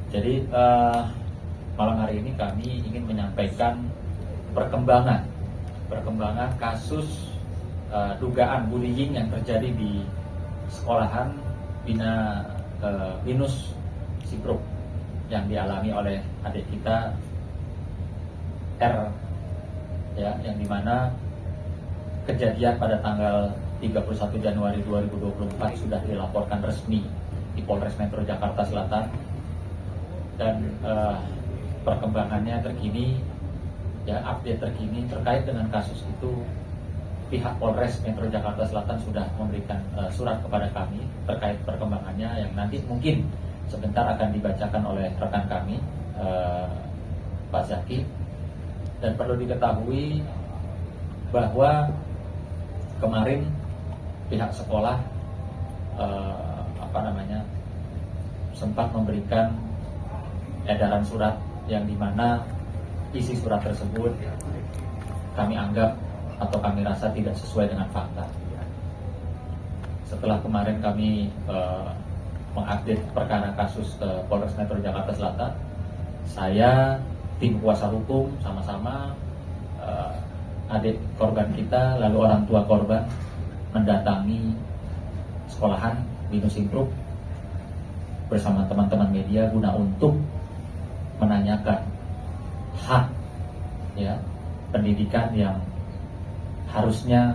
Jadi malam hari ini kami ingin menyampaikan perkembangan kasus dugaan bullying yang terjadi di sekolahan Bina Binus Sipruk yang dialami oleh adik kita R, ya, yang dimana kejadian pada tanggal 31 Januari 2024 sudah dilaporkan resmi di Polres Metro Jakarta Selatan, dan perkembangannya terkini, ya, update terkini terkait dengan kasus itu, pihak Polres Metro Jakarta Selatan sudah memberikan surat kepada kami terkait perkembangannya yang nanti mungkin sebentar akan dibacakan oleh rekan kami, Pak Zaki. Dan perlu diketahui bahwa kemarin pihak sekolah sempat memberikan edaran surat yang dimana isi surat tersebut kami anggap atau kami rasa tidak sesuai dengan fakta. Setelah kemarin kami mengupdate perkara kasus ke Polres Metro Jakarta Selatan, saya, tim kuasa hukum, sama-sama adik korban kita, lalu orang tua korban mendatangi sekolahan Binus Sipruk bersama teman-teman media guna untuk menanyakan hak, ya, pendidikan yang harusnya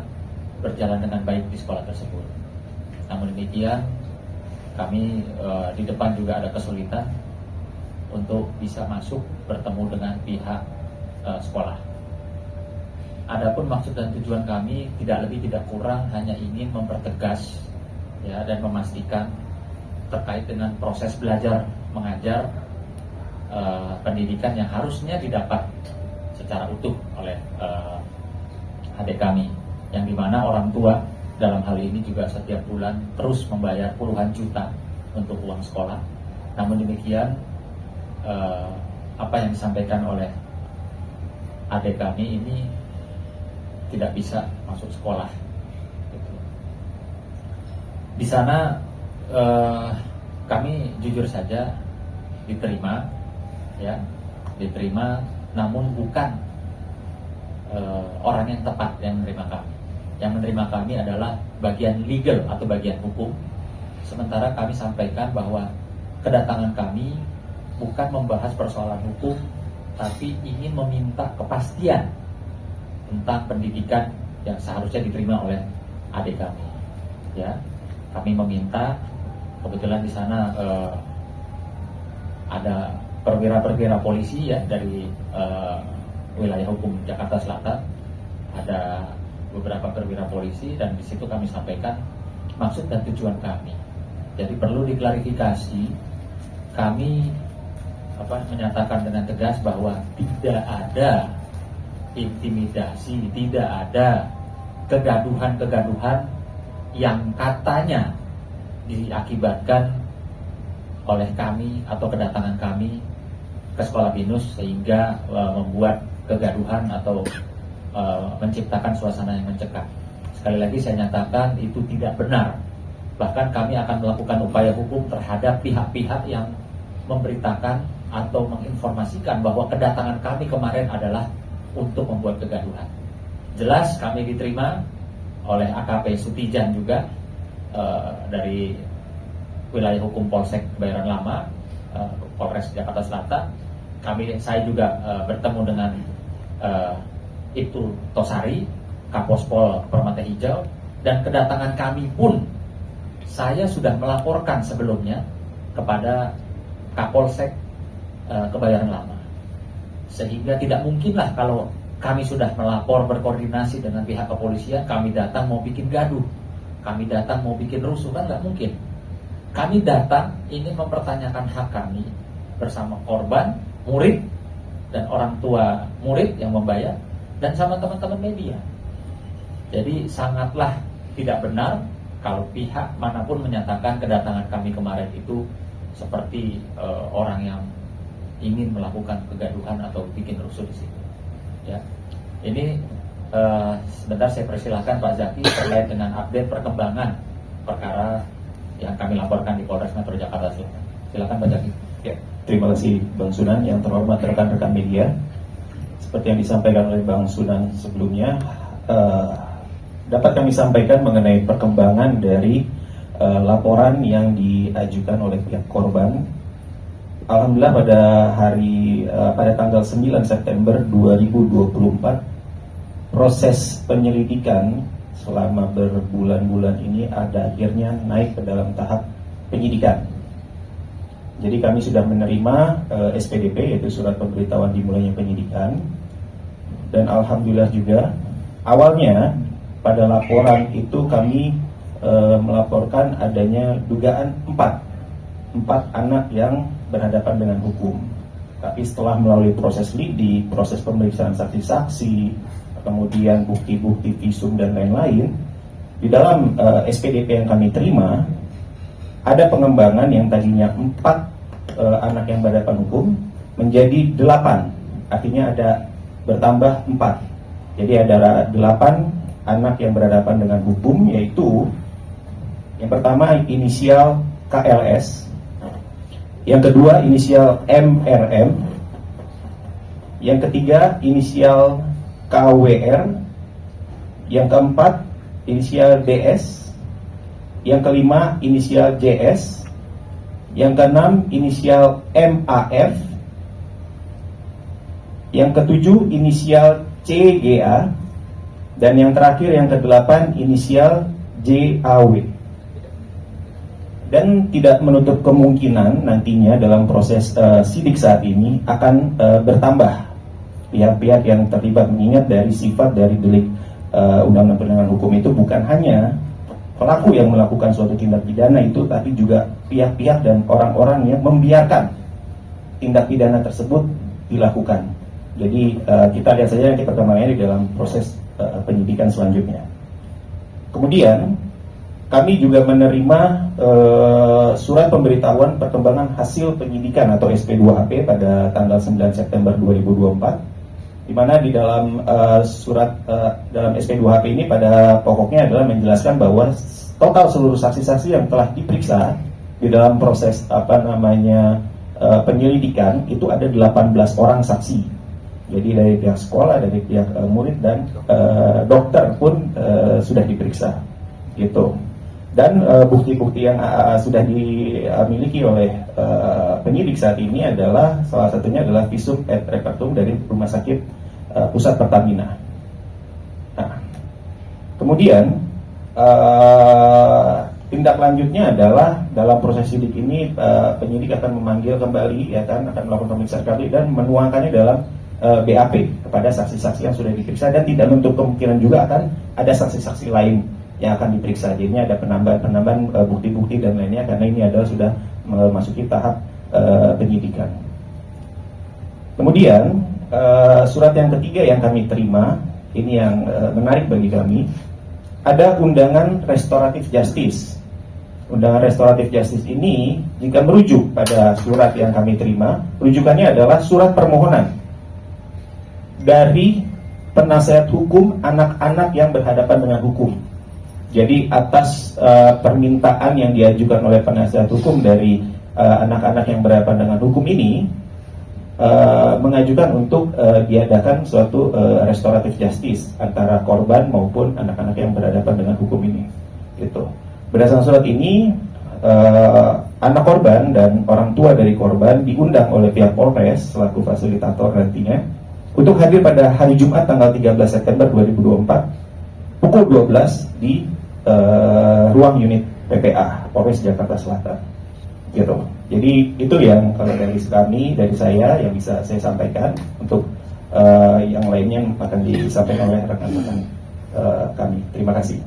berjalan dengan baik di sekolah tersebut. Namun demikian, kami di depan juga ada kesulitan untuk bisa masuk bertemu dengan pihak sekolah. Adapun maksud dan tujuan kami tidak lebih tidak kurang hanya ingin mempertegas, ya, dan memastikan terkait dengan proses belajar mengajar pendidikan yang harusnya didapat secara utuh oleh adik kami, yang dimana orang tua dalam hal ini juga setiap bulan terus membayar puluhan juta untuk uang sekolah. Namun demikian, apa yang disampaikan oleh adik kami ini tidak bisa masuk sekolah. Di sana kami jujur saja diterima, ya, namun bukan orang yang tepat yang menerima kami. Yang menerima kami adalah bagian legal atau bagian hukum. Sementara kami sampaikan bahwa kedatangan kami bukan membahas persoalan hukum, tapi ingin meminta kepastian tentang pendidikan yang seharusnya diterima oleh adik kami. Ya, kami meminta, kebetulan di sana ada perwira-perwira polisi, ya, dari wilayah hukum Jakarta Selatan, ada beberapa perwira polisi, dan di situ kami sampaikan maksud dan tujuan kami. Jadi perlu diklarifikasi, kami menyatakan dengan tegas bahwa tidak ada intimidasi, tidak ada kegaduhan-kegaduhan yang katanya diakibatkan oleh kami atau kedatangan kami ke sekolah Binus sehingga membuat kegaduhan atau menciptakan suasana yang mencekam. Sekali lagi saya nyatakan itu tidak benar. Bahkan kami akan melakukan upaya hukum terhadap pihak-pihak yang memberitakan atau menginformasikan bahwa kedatangan kami kemarin adalah untuk membuat kegaduhan. Jelas kami diterima oleh AKP Sutijan juga dari wilayah hukum Polsek Kebayoran Lama, Polres Jakarta Selatan. Saya juga bertemu dengan Ibtu Tosari, Kapospol Permata Hijau, dan kedatangan kami pun saya sudah melaporkan sebelumnya kepada Kapolsek Kebayoran Lama. Sehingga tidak mungkinlah kalau kami sudah melapor berkoordinasi dengan pihak kepolisian, kami datang mau bikin gaduh, kami datang mau bikin rusuh, kan nggak mungkin. Kami datang ingin mempertanyakan hak kami bersama korban, murid, dan orang tua murid yang membayar, dan sama teman-teman media. Jadi sangatlah tidak benar kalau pihak manapun menyatakan kedatangan kami kemarin itu seperti orang yang ingin melakukan kegaduhan atau bikin rusuh di situ. Ya, ini sebentar saya persilahkan Pak Zaki terkait dengan update perkembangan perkara yang kami laporkan di Polres Metro Jakarta Selatan. Silakan Pak Jaki. Ya, terima kasih Bang Sunan. Yang terhormat rekan-rekan media, seperti yang disampaikan oleh Bang Sunan sebelumnya, dapat kami sampaikan mengenai perkembangan dari laporan yang diajukan oleh pihak korban. Alhamdulillah pada tanggal 9 September 2024, proses penyelidikan selama berbulan-bulan ini akhirnya naik ke dalam tahap penyidikan. Jadi kami sudah menerima SPDP, yaitu surat pemberitahuan dimulainya penyidikan. Dan alhamdulillah juga awalnya pada laporan itu kami melaporkan adanya dugaan empat anak yang berhadapan dengan hukum. Tapi setelah melalui proses lidik, proses pemeriksaan saksi-saksi, kemudian bukti-bukti visum dan lain-lain, di dalam SPDP yang kami terima ada pengembangan yang tadinya 4 anak yang berhadapan hukum menjadi 8, artinya ada bertambah 4. Jadi ada 8 anak yang berhadapan dengan hukum, yaitu yang pertama inisial KLS, yang kedua inisial MRM, yang ketiga inisial KWR, yang keempat inisial DS, yang kelima inisial JS, yang keenam inisial MAF, yang ketujuh inisial CGA, dan yang terakhir yang kedelapan inisial JAW. Dan tidak menutup kemungkinan nantinya dalam proses sidik saat ini akan bertambah pihak-pihak yang terlibat, mengingat dari sifat dari delik Undang-Undang Perlindungan Hukum itu bukan hanya pelaku yang melakukan suatu tindak pidana itu, tapi juga pihak-pihak dan orang-orang yang membiarkan tindak pidana tersebut dilakukan. Jadi kita lihat saja nanti perkembangannya di dalam proses penyidikan selanjutnya. Kemudian kami juga menerima surat pemberitahuan perkembangan hasil penyidikan atau SP2HP pada tanggal 9 September 2024, di mana di dalam dalam SP2HP ini pada pokoknya adalah menjelaskan bahwa total seluruh saksi-saksi yang telah diperiksa di dalam proses penyelidikan itu ada 18 orang saksi. Jadi dari pihak sekolah, dari pihak murid dan dokter pun sudah diperiksa, gitu. Dan bukti-bukti yang sudah dimiliki oleh penyidik saat ini adalah salah satunya adalah visum et repertum dari Rumah Sakit Pusat Pertamina. Nah, kemudian tindak lanjutnya adalah dalam proses sidik ini penyidik akan memanggil kembali, ya kan, akan melakukan pemeriksaan kembali dan menuangkannya dalam BAP kepada saksi-saksi yang sudah diperiksa, dan tidak menutup kemungkinan juga akan ada saksi-saksi lain yang akan diperiksa. Jadinya ada penambahan bukti-bukti dan lainnya, karena ini adalah sudah memasuki tahap penyidikan. Kemudian surat yang ketiga yang kami terima, ini yang menarik bagi kami, ada undangan restoratif justice. Undangan restoratif justice ini jika merujuk pada surat yang kami terima, rujukannya adalah surat permohonan dari penasehat hukum anak-anak yang berhadapan dengan hukum. Jadi atas permintaan yang diajukan oleh penasihat hukum dari anak-anak yang berhadapan dengan hukum ini, mengajukan untuk diadakan suatu restoratif justice antara korban maupun anak-anak yang berhadapan dengan hukum ini. Gitu. Berdasarkan surat ini, anak korban dan orang tua dari korban diundang oleh pihak Polres selaku fasilitator nantinya untuk hadir pada hari Jumat tanggal 13 September 2024 pukul 12 di ruang unit PPA Polres Jakarta Selatan, gitu. Jadi itu yang kalau dari kami, dari saya yang bisa saya sampaikan. Untuk yang lainnya akan disampaikan oleh rekan-rekan kami. Terima kasih.